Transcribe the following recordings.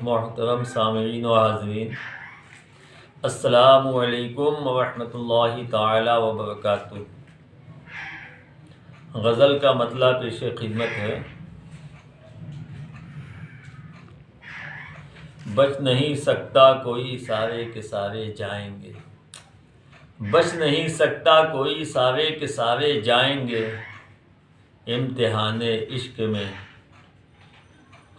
محترم سامعین و حاضرین، السلام علیکم ورحمۃ اللہ تعالی وبرکاتہ۔ غزل کا مطلب پیش خدمت ہے۔ بچ نہیں سکتا کوئی، سارے کے سارے جائیں گے۔ بچ نہیں سکتا کوئی، سارے کے سارے جائیں گے۔ امتحان عشق میں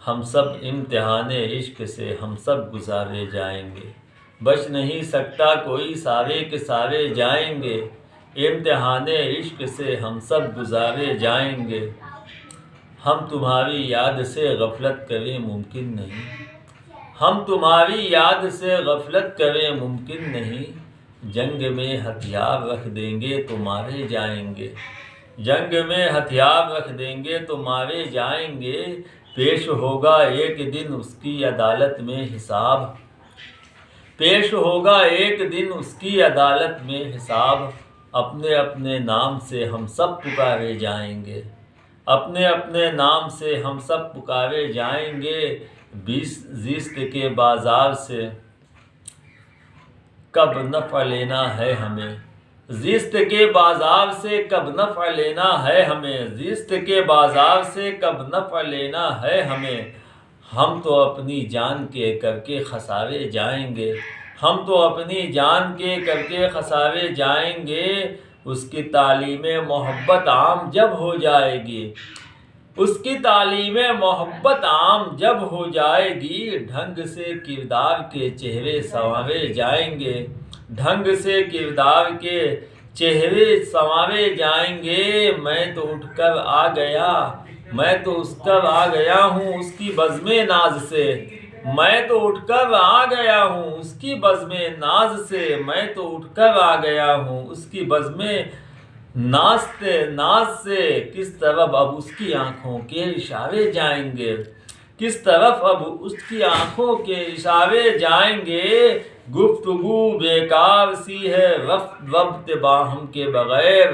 ہم سب، امتحان عشق سے ہم سب گزارے جائیں گے۔ بچ نہیں سکتا کوئی، سارے کے سارے جائیں گے۔ امتحان عشق سے ہم سب گزارے جائیں گے۔ ہم تمہاری یاد سے غفلت کریں ممکن نہیں۔ ہم تمہاری یاد سے غفلت کریں ممکن نہیں۔ جنگ میں ہتھیار رکھ دیں گے تو مارے جائیں گے۔ جنگ میں ہتھیار رکھ دیں گے تو مارے جائیں گے۔ پیش ہوگا ایک دن اس کی عدالت میں حساب۔ پیش ہوگا ایک دن اس کی عدالت میں حساب۔ اپنے اپنے نام سے ہم سب پکارے جائیں گے۔ اپنے اپنے نام سے ہم سب پکارے جائیں گے۔ زیست کے بازار سے کب نفع لینا ہے ہمیں۔ زیست کے بازار سے کب نفع لینا ہے ہمیں۔ زیست کے بازار سے کب نفع لینا ہے ہمیں۔ ہم تو اپنی جان کے کر کے خسارے جائیں گے۔ ہم تو اپنی جان کے کر کے خسارے جائیں گے۔ اس کی تعلیم محبت عام جب ہو جائے گی۔ اس کی تعلیم محبت عام جب ہو جائے گی۔ ڈھنگ سے کردار کے چہرے سنوارے جائیں گے۔ ڈھنگ سے کردار کے چہرے سنوارے جائیں گے۔ میں تو اٹھ کر آ گیا، میں تو اس کر آ گیا ہوں اس کی بزم ناز سے۔ میں تو اٹھ کر آ گیا ہوں اس کی بزم ناز سے۔ میں تو اٹھ کر آ گیا ہوں اس کی بزم ناز سے۔ کس طرف اب اس کی آنکھوں کے اشارے جائیں گے۔ کس طرف اب اس کی آنکھوں کے اشارے جائیں گے۔ گفتگو بیکار سی ہے ربط باہم کے بغیر۔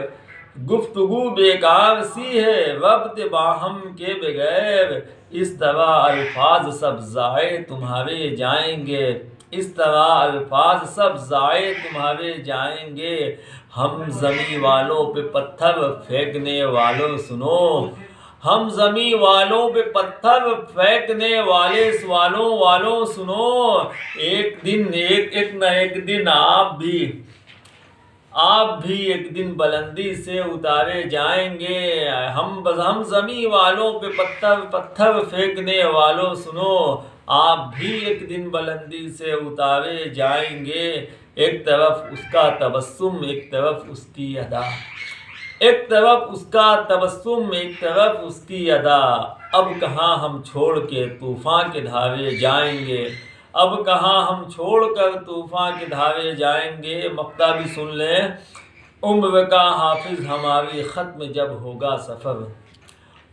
گفتگو بیکار سی ہے ربط باہم کے بغیر۔ اس طرح الفاظ سب ضائع تمہارے جائیں گے۔ اس طرح الفاظ سب ضائع تمہارے جائیں گے۔ ہم زمیں والوں پہ پتھر پھینکنے والوں سنو۔ ہم زمیں والوں پہ پتھر پھینکنے والوں سنو۔ ایک دن ایک نہ ایک دن آپ بھی ایک دن بلندی سے اتارے جائیں گے۔ ہم زمیں والوں پہ پتھر پھینکنے والوں سنو۔ آپ بھی ایک دن بلندی سے اتارے جائیں گے۔ ایک طرف اس کا تبسم، ایک طرف اس کی ادا۔ ایک طرف اس کا تبسم، ایک طرف اس کی ادا۔ اب کہاں ہم چھوڑ کے طوفان کے دھارے جائیں گے۔ اب کہاں ہم چھوڑ کر طوفان کے دھارے جائیں گے۔ مقطع بھی سن لیں۔ عمر کا حافظ ہماری ختم جب ہوگا سفر۔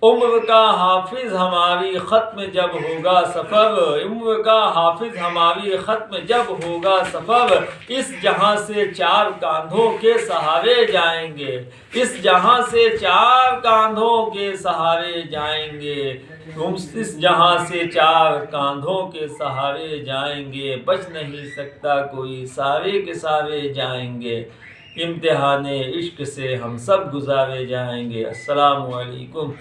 عمر کا حافظ ہماری ختم جب ہوگا سفر۔ عمر کا حافظ ہماری ختم جب ہوگا سفر۔ اس جہاں سے چار کاندھوں کے سہارے جائیں گے۔ اس جہاں سے چار کاندھوں کے سہارے جائیں گے۔ اس جہاں سے چار کاندھوں کے سہارے جائیں گے۔ بچ نہیں سکتا کوئی، سارے کے سارے جائیں گے۔ امتحان عشق سے ہم سب گزارے جائیں گے۔ السلام علیکم۔